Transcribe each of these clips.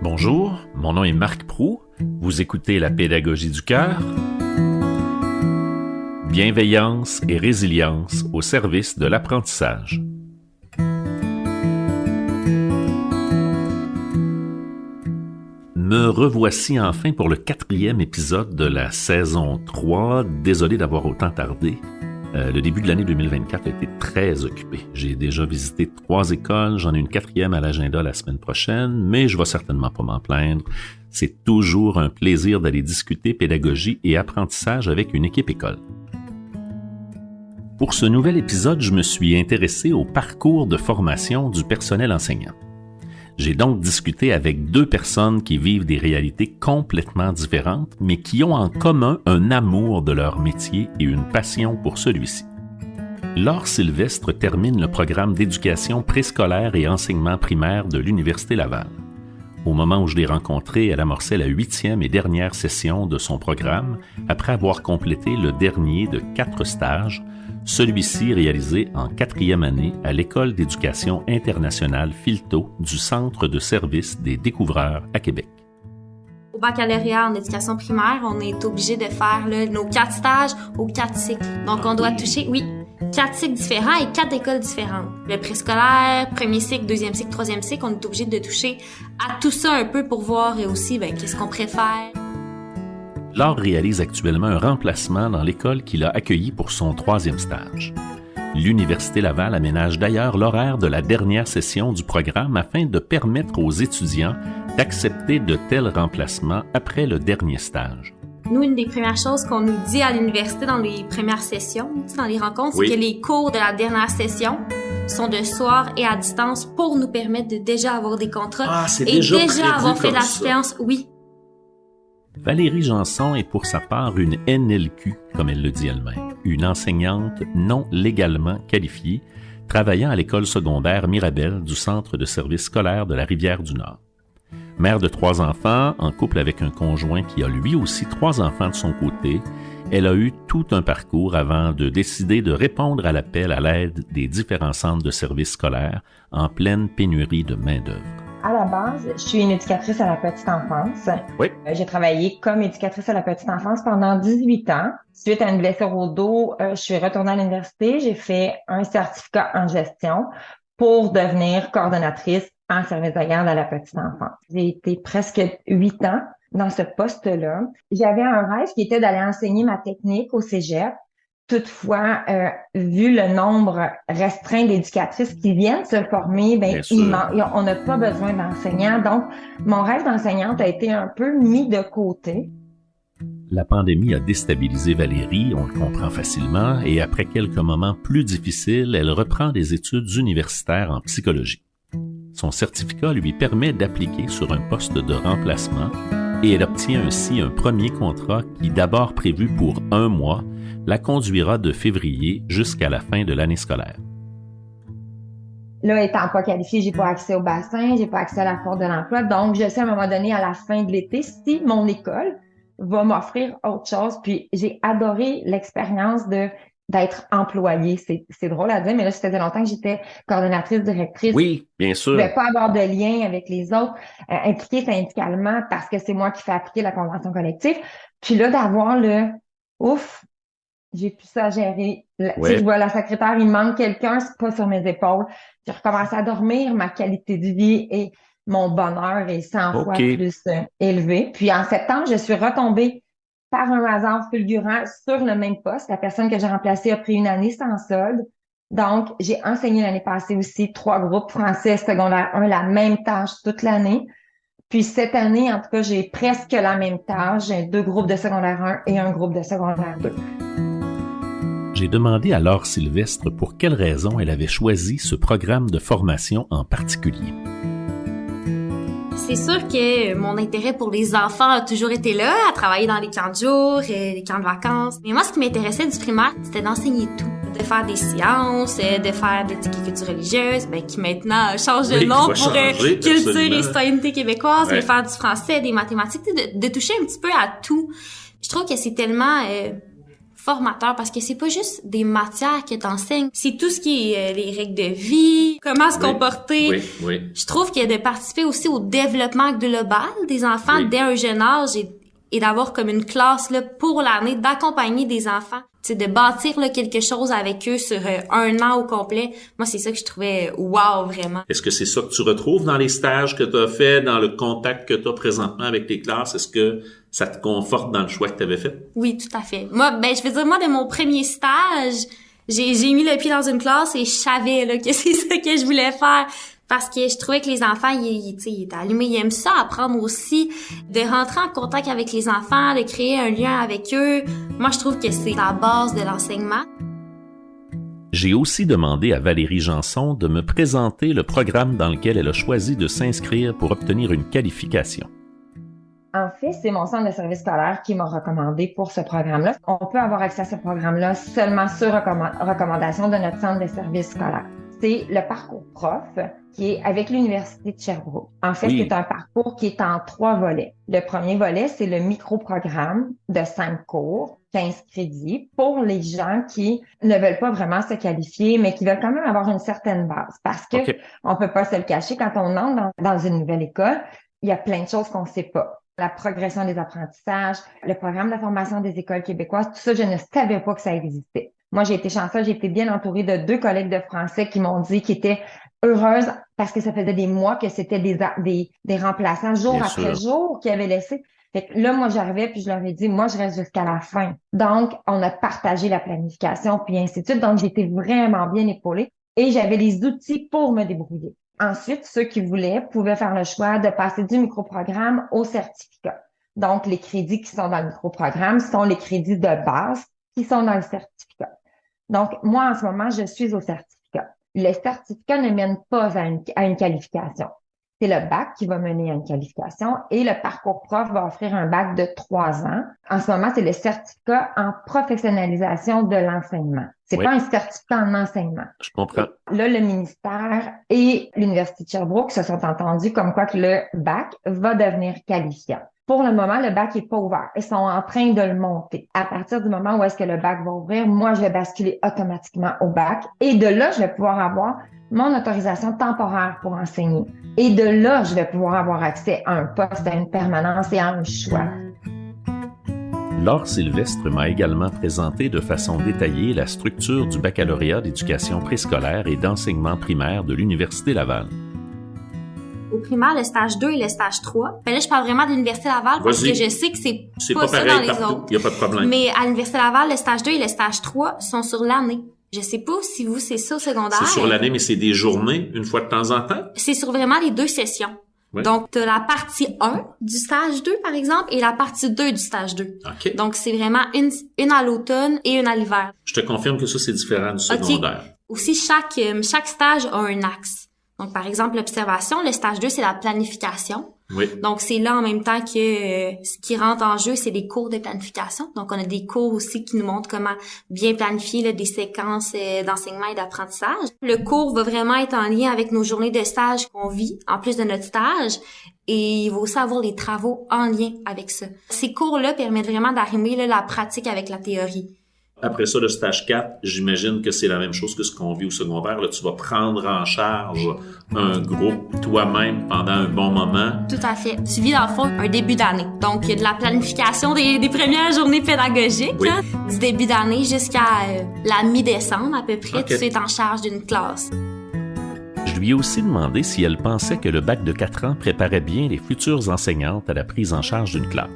Bonjour, mon nom est Marc Proulx. Vous écoutez La pédagogie du cœur. Bienveillance et résilience au service de l'apprentissage. Me revoici enfin pour le 4e épisode de la saison 3. Désolé d'avoir autant tardé. Le début de l'année 2024 a été très occupé. J'ai déjà visité 3 écoles, j'en ai une 4e à l'agenda la semaine prochaine, mais je vais certainement pas m'en plaindre. C'est toujours un plaisir d'aller discuter pédagogie et apprentissage avec une équipe école. Pour ce nouvel épisode, je me suis intéressé au parcours de formation du personnel enseignant. J'ai donc discuté avec 2 personnes qui vivent des réalités complètement différentes, mais qui ont en commun un amour de leur métier et une passion pour celui-ci. Laure Sylvestre termine le programme d'éducation préscolaire et enseignement primaire de l'Université Laval. Au moment où je l'ai rencontrée, elle amorçait la 8e et dernière session de son programme, après avoir complété le dernier de 4 stages, celui-ci réalisé en 4e année à l'École d'éducation internationale Filto du Centre de service des découvreurs à Québec. Au baccalauréat en éducation primaire, on est obligé de faire nos 4 stages aux 4 cycles. Donc, on doit toucher, 4 cycles différents et 4 écoles différentes. Le préscolaire, premier cycle, deuxième cycle, troisième cycle, on est obligé de toucher à tout ça un peu pour voir aussi qu'est-ce qu'on préfère. Laure réalise actuellement un remplacement dans l'école qui l'a accueillie pour son 3e stage. L'Université Laval aménage d'ailleurs l'horaire de la dernière session du programme afin de permettre aux étudiants d'accepter de tels remplacements après le dernier stage. Nous, une des premières choses qu'on nous dit à l'université dans les premières sessions, dans les rencontres, c'est que les cours de la dernière session sont de soir et à distance pour nous permettre de déjà avoir des contrats c'est et déjà avoir fait comme l'assistance. Oui. Valérie Janson est pour sa part une NLQ, comme elle le dit elle-même, une enseignante non légalement qualifiée, travaillant à l'école secondaire Mirabel du Centre de service scolaire de la Rivière-du-Nord. Mère de 3 enfants, en couple avec un conjoint qui a lui aussi 3 enfants de son côté, elle a eu tout un parcours avant de décider de répondre à l'appel à l'aide des différents centres de services scolaires en pleine pénurie de main-d'œuvre. À la base, je suis une éducatrice à la petite enfance. Oui. J'ai travaillé comme éducatrice à la petite enfance pendant 18 ans. Suite à une blessure au dos, je suis retournée à l'université. J'ai fait un certificat en gestion pour devenir coordonnatrice en service de garde à la petite enfance. J'ai été presque 8 ans dans ce poste-là. J'avais un rêve qui était d'aller enseigner ma technique au cégep. Toutefois, vu le nombre restreint d'éducatrices qui viennent se former, on n'a pas besoin d'enseignants. Donc, mon rêve d'enseignante a été un peu mis de côté. La pandémie a déstabilisé Valérie, on le comprend facilement, et après quelques moments plus difficiles, elle reprend des études universitaires en psychologie. Son certificat lui permet d'appliquer sur un poste de remplacement et elle obtient ainsi un premier contrat qui, d'abord prévu pour 1 mois, la conduira de février jusqu'à la fin de l'année scolaire. Là, étant pas qualifiée, j'ai pas accès au bassin, j'ai pas accès à la porte de l'emploi. Donc, je sais à un moment donné, à la fin de l'été, si mon école va m'offrir autre chose. Puis, j'ai adoré l'expérience d'être employée. C'est drôle à dire, mais là, ça faisait longtemps que j'étais coordonnatrice, directrice. Oui, bien sûr. Je ne vais pas avoir de lien avec les autres, impliquée syndicalement parce que c'est moi qui fais appliquer la convention collective. Puis là, d'avoir j'ai plus ça à gérer. Si je vois la secrétaire, il manque quelqu'un, c'est pas sur mes épaules. J'ai recommencé à dormir, ma qualité de vie et mon bonheur est 100 fois plus élevé. Puis en septembre, je suis retombée par un hasard fulgurant sur le même poste. La personne que j'ai remplacée a pris une année sans solde. Donc, j'ai enseigné l'année passée aussi 3 groupes français secondaire 1, la même tâche toute l'année. Puis cette année, en tout cas, j'ai presque la même tâche. J'ai 2 groupes de secondaire 1 et un groupe de secondaire 2. J'ai demandé à Laure Sylvestre pour quelles raisons elle avait choisi ce programme de formation en particulier. C'est sûr que mon intérêt pour les enfants a toujours été là, à travailler dans les camps de jour, les camps de vacances. Mais moi, ce qui m'intéressait du primaire, c'était d'enseigner tout. De faire des sciences, de faire des cultures religieuses, qui maintenant change de nom pour culture et citoyenneté québécoise, de faire du français, des mathématiques, de toucher un petit peu à tout. Je trouve que c'est tellement formateur parce que c'est pas juste des matières que t'enseignes, c'est tout ce qui est les règles de vie, comment se comporter. Oui. Je trouve que de participer aussi au développement global des enfants dès un jeune âge et d'avoir comme une classe là pour l'année, d'accompagner des enfants, c'est de bâtir là quelque chose avec eux sur un an au complet. Moi, c'est ça que je trouvais wow, vraiment. Est-ce que c'est ça que tu retrouves dans les stages que tu as fait, dans le contact que tu as présentement avec les classes? Est-ce que ça te conforte dans le choix que tu avais fait? Oui, tout à fait. Moi, je veux dire, moi, de mon premier stage, j'ai mis le pied dans une classe et je savais là que c'est ça que je voulais faire. Parce que je trouvais que les enfants, ils étaient allumés. Ils aiment ça, apprendre aussi, de rentrer en contact avec les enfants, de créer un lien avec eux. Moi, je trouve que c'est la base de l'enseignement. J'ai aussi demandé à Valérie Janson de me présenter le programme dans lequel elle a choisi de s'inscrire pour obtenir une qualification. En fait, c'est mon centre de service scolaire qui m'a recommandé pour ce programme-là. On peut avoir accès à ce programme-là seulement sur recommandation de notre centre de service scolaire. C'est le parcours prof qui est avec l'Université de Sherbrooke. En fait, c'est un parcours qui est en 3 volets. Le premier volet, c'est le micro-programme de 5 cours, 15 crédits, pour les gens qui ne veulent pas vraiment se qualifier, mais qui veulent quand même avoir une certaine base. Parce que on peut pas se le cacher, quand on entre dans une nouvelle école, il y a plein de choses qu'on sait pas. La progression des apprentissages, le programme de formation des écoles québécoises, tout ça, je ne savais pas que ça existait. Moi, j'ai été chanceuse, j'ai été bien entourée de 2 collègues de français qui m'ont dit qu'ils étaient heureuses parce que ça faisait des mois que c'était des remplaçants jour après jour qui avaient laissé. Fait que là, moi, j'arrivais puis je leur ai dit, moi, je reste jusqu'à la fin. Donc, on a partagé la planification puis ainsi de suite. Donc, j'étais vraiment bien épaulée et j'avais les outils pour me débrouiller. Ensuite, ceux qui voulaient pouvaient faire le choix de passer du microprogramme au certificat. Donc, les crédits qui sont dans le microprogramme sont les crédits de base qui sont dans le certificat. Donc, moi, en ce moment, je suis au certificat. Le certificat ne mène pas à une qualification. C'est le bac qui va mener à une qualification et le parcours prof va offrir un bac de 3 ans. En ce moment, c'est le certificat en professionnalisation de l'enseignement. C'est pas un certificat en enseignement. Je comprends. Là, le ministère et l'Université de Sherbrooke se sont entendus comme quoi que le bac va devenir qualifiant. Pour le moment, le bac est pas ouvert. Ils sont en train de le monter. À partir du moment où est-ce que le bac va ouvrir, moi, je vais basculer automatiquement au bac. Et de là, je vais pouvoir avoir mon autorisation temporaire pour enseigner. Et de là, je vais pouvoir avoir accès à un poste, à une permanence et à un choix. Laure Sylvestre m'a également présenté de façon détaillée la structure du baccalauréat d'éducation préscolaire et d'enseignement primaire de l'Université Laval. Au primaire, le stage 2 et le stage 3. Ben là, je parle vraiment de l'Université Laval parce que je sais que c'est pas ça dans les autres. Il n'y a pas de problème. Mais à l'Université Laval, le stage 2 et le stage 3 sont sur l'année. Je sais pas si vous, c'est ça au secondaire. C'est sur l'année, mais c'est des journées, une fois de temps en temps? C'est sur vraiment les 2 sessions. Oui. Donc, tu as la partie 1 du stage 2, par exemple, et la partie 2 du stage 2. Okay. Donc, c'est vraiment une à l'automne et une à l'hiver. Je te confirme que ça, c'est différent du secondaire. Aussi, chaque stage a un axe. Donc, par exemple, l'observation, le stage 2, c'est la planification. Oui. Donc, c'est là en même temps que ce qui rentre en jeu, c'est des cours de planification. Donc, on a des cours aussi qui nous montrent comment bien planifier là, des séquences d'enseignement et d'apprentissage. Le cours va vraiment être en lien avec nos journées de stage qu'on vit, en plus de notre stage. Et il va aussi avoir les travaux en lien avec ça. Ces cours-là permettent vraiment d'arrimer là, la pratique avec la théorie. Après ça, le stage 4, j'imagine que c'est la même chose que ce qu'on vit au secondaire. Là, tu vas prendre en charge un groupe toi-même pendant un bon moment. Tout à fait. Tu vis dans le fond un début d'année. Donc, il y a de la planification des premières journées pédagogiques, oui. Là, du début d'année jusqu'à la mi-décembre à peu près. Okay. Tu es en charge d'une classe. Je lui ai aussi demandé si elle pensait que le bac de 4 ans préparait bien les futures enseignantes à la prise en charge d'une classe.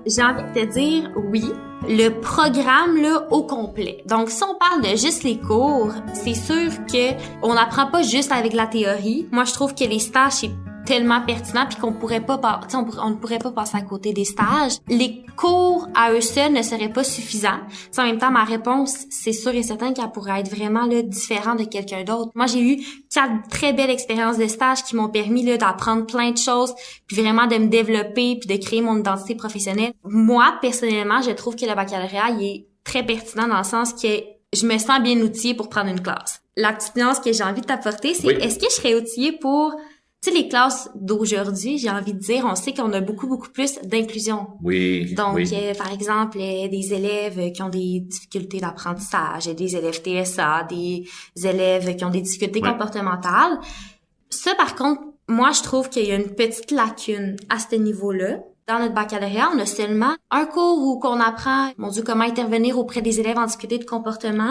J'ai envie de te dire oui. Le programme, là, au complet. Donc, si on parle de juste les cours, c'est sûr que on n'apprend pas juste avec la théorie. Moi, je trouve que les stages, c'est tellement pertinent puis qu'on pourrait pas, on ne pourrait pas passer à côté des stages. Les cours à eux seuls ne seraient pas suffisants. T'sais, en même temps, ma réponse, c'est sûr et certain qu'elle pourrait être vraiment là différente de quelqu'un d'autre. Moi, j'ai eu 4 très belles expériences de stage qui m'ont permis là d'apprendre plein de choses, puis vraiment de me développer puis de créer mon identité professionnelle. Moi, personnellement, je trouve que le baccalauréat, il est très pertinent dans le sens que je me sens bien outillée pour prendre une classe. La petite nuance que j'ai envie de t'apporter, c'est est-ce que je serais outillée pour Tu sais, les classes d'aujourd'hui, j'ai envie de dire, on sait qu'on a beaucoup, beaucoup plus d'inclusion. Oui. Donc, oui. Par exemple, des élèves qui ont des difficultés d'apprentissage, des élèves TSA, des élèves qui ont des difficultés comportementales. Ça, par contre, moi, je trouve qu'il y a une petite lacune à ce niveau-là. Dans notre baccalauréat, on a seulement un cours où qu'on apprend, comment intervenir auprès des élèves en difficulté de comportement.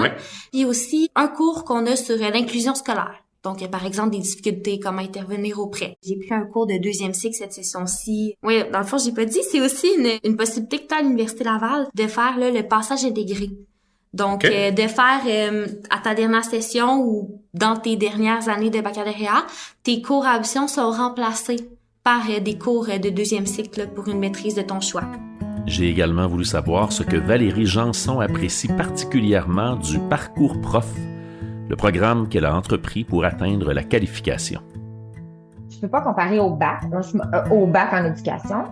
Puis aussi un cours qu'on a sur l'inclusion scolaire. Donc, par exemple, des difficultés, comment intervenir auprès. J'ai pris un cours de 2e cycle cette session-ci. Oui, dans le fond, j'ai pas dit, c'est aussi une possibilité que tu as à l'Université Laval de faire là, le passage intégré. Donc, de faire à ta dernière session ou dans tes dernières années de baccalauréat, tes cours à option sont remplacés par des cours de 2e cycle là, pour une maîtrise de ton choix. J'ai également voulu savoir ce que Valérie Janson apprécie particulièrement du parcours prof, le programme qu'elle a entrepris pour atteindre la qualification. Je peux pas comparer au bac en éducation.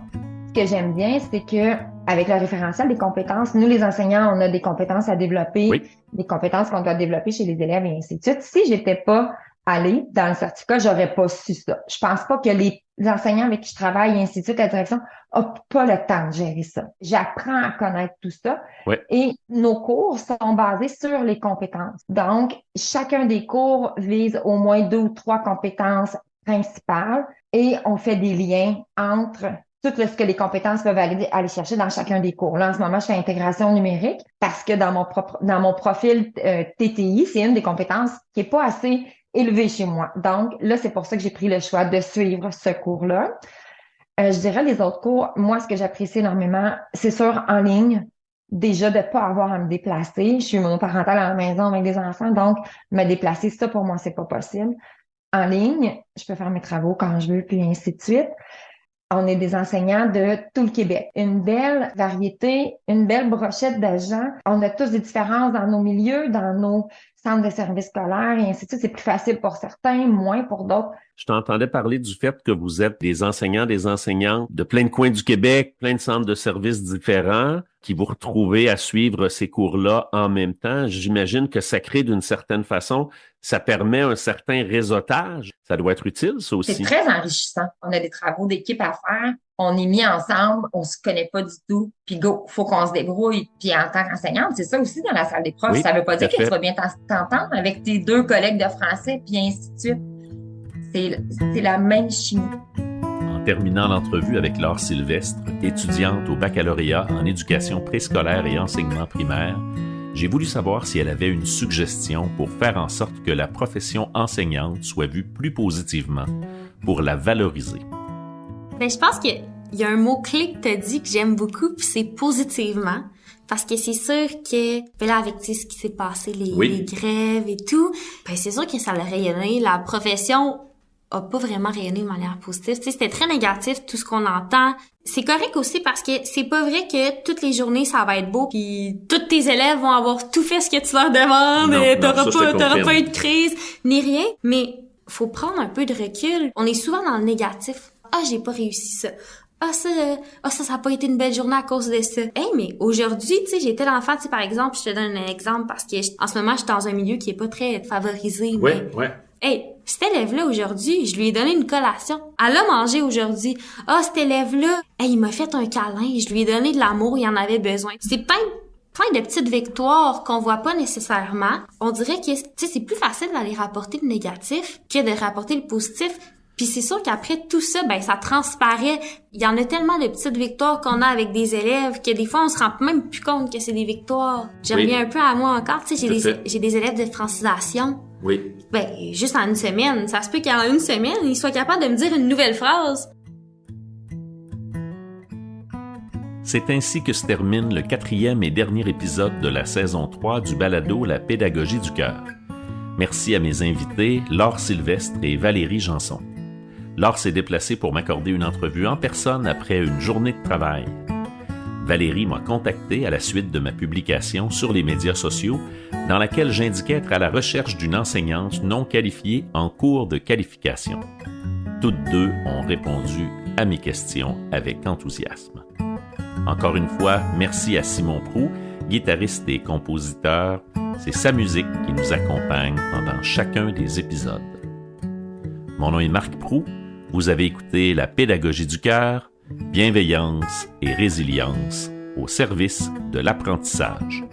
Ce que j'aime bien, c'est que avec le référentiel des compétences, nous les enseignants, on a des compétences à développer, des compétences qu'on doit développer chez les élèves et ainsi de suite. Si j'étais pas allée dans le certificat, j'aurais pas su ça. Je pense pas que les enseignants avec qui je travaille et ainsi de suite, la direction, n'ont pas le temps de gérer ça. J'apprends à connaître tout ça et nos cours sont basés sur les compétences. Donc, chacun des cours vise au moins 2 ou 3 compétences principales et on fait des liens entre tout ce que les compétences peuvent aller chercher dans chacun des cours. Là, en ce moment, je fais intégration numérique parce que dans mon profil TTI, c'est une des compétences qui est pas assez élevée chez moi. Donc, là, c'est pour ça que j'ai pris le choix de suivre ce cours-là. Je dirais les autres cours, moi, ce que j'apprécie énormément, c'est sûr en ligne, déjà de pas avoir à me déplacer. Je suis monoparentale à la maison avec des enfants, donc me déplacer, ça, pour moi, c'est pas possible. En ligne, je peux faire mes travaux quand je veux, puis ainsi de suite. On est des enseignants de tout le Québec. Une belle variété, une belle brochette d'agents. On a tous des différences dans nos milieux, dans nos centres de services scolaires et ainsi de suite. C'est plus facile pour certains, moins pour d'autres. Je t'entendais parler du fait que vous êtes des enseignants, des enseignantes de plein de coins du Québec, plein de centres de services différents, qui vous retrouvez à suivre ces cours-là en même temps. J'imagine que ça crée d'une certaine façon, ça permet un certain réseautage. Ça doit être utile, ça aussi. C'est très enrichissant. On a des travaux d'équipe à faire. On est mis ensemble, on se connaît pas du tout. Puis go, faut qu'on se débrouille. Puis en tant qu'enseignante, c'est ça aussi dans la salle des profs. Oui, ça veut pas dire que fait. tu vas bien t'entendre avec tes 2 collègues de français, puis ainsi de suite. C'est la même chimie. En terminant l'entrevue avec Laure Sylvestre, étudiante au baccalauréat en éducation préscolaire et enseignement primaire, j'ai voulu savoir si elle avait une suggestion pour faire en sorte que la profession enseignante soit vue plus positivement, pour la valoriser. Ben, je pense qu'il y a un mot-clé que tu as dit que j'aime beaucoup, puis c'est positivement. Parce que c'est sûr que, ben là, avec ce qui s'est passé, les grèves et tout, ben c'est sûr que ça l'a rayonné. La profession a pas vraiment rayonné de manière positive. Tu sais, c'était très négatif, tout ce qu'on entend. C'est correct aussi parce que c'est pas vrai que toutes les journées, ça va être beau pis tous tes élèves vont avoir tout fait ce que tu leur demandes. T'auras pas eu de crise, ni rien. Mais faut prendre un peu de recul. On est souvent dans le négatif. Ah, j'ai pas réussi ça. Ça a pas été une belle journée à cause de ça. Hey, mais aujourd'hui, tu sais, j'ai tel enfant, tu sais, par exemple, je te donne un exemple parce que en ce moment, je suis dans un milieu qui est pas très favorisé. Ouais. Hey, cet élève-là, aujourd'hui, je lui ai donné une collation. Elle a mangé aujourd'hui. Cet élève-là, hey, il m'a fait un câlin. Je lui ai donné de l'amour, il en avait besoin. C'est plein de petites victoires qu'on voit pas nécessairement. On dirait que, tu sais, c'est plus facile d'aller rapporter le négatif que de rapporter le positif. Puis c'est sûr qu'après tout ça, ben ça transparaît. Il y en a tellement de petites victoires qu'on a avec des élèves que des fois on se rend même plus compte que c'est des victoires. Je reviens un peu à moi encore, tu sais, j'ai des élèves de francisation. Oui. Ben juste en une semaine, ça se peut qu'en une semaine, ils soient capables de me dire une nouvelle phrase. C'est ainsi que se termine le 4e et dernier épisode de la saison 3 du balado La pédagogie du cœur. Merci à mes invités, Laure Sylvestre et Valérie Janson. Laure s'est déplacée pour m'accorder une entrevue en personne après une journée de travail. Valérie m'a contacté à la suite de ma publication sur les médias sociaux dans laquelle j'indiquais être à la recherche d'une enseignante non qualifiée en cours de qualification. Toutes deux ont répondu à mes questions avec enthousiasme. Encore une fois, merci à Simon Proulx, guitariste et compositeur. C'est sa musique qui nous accompagne pendant chacun des épisodes. Mon nom est Marc Proulx. Vous avez écouté La pédagogie du cœur, bienveillance et résilience au service de l'apprentissage.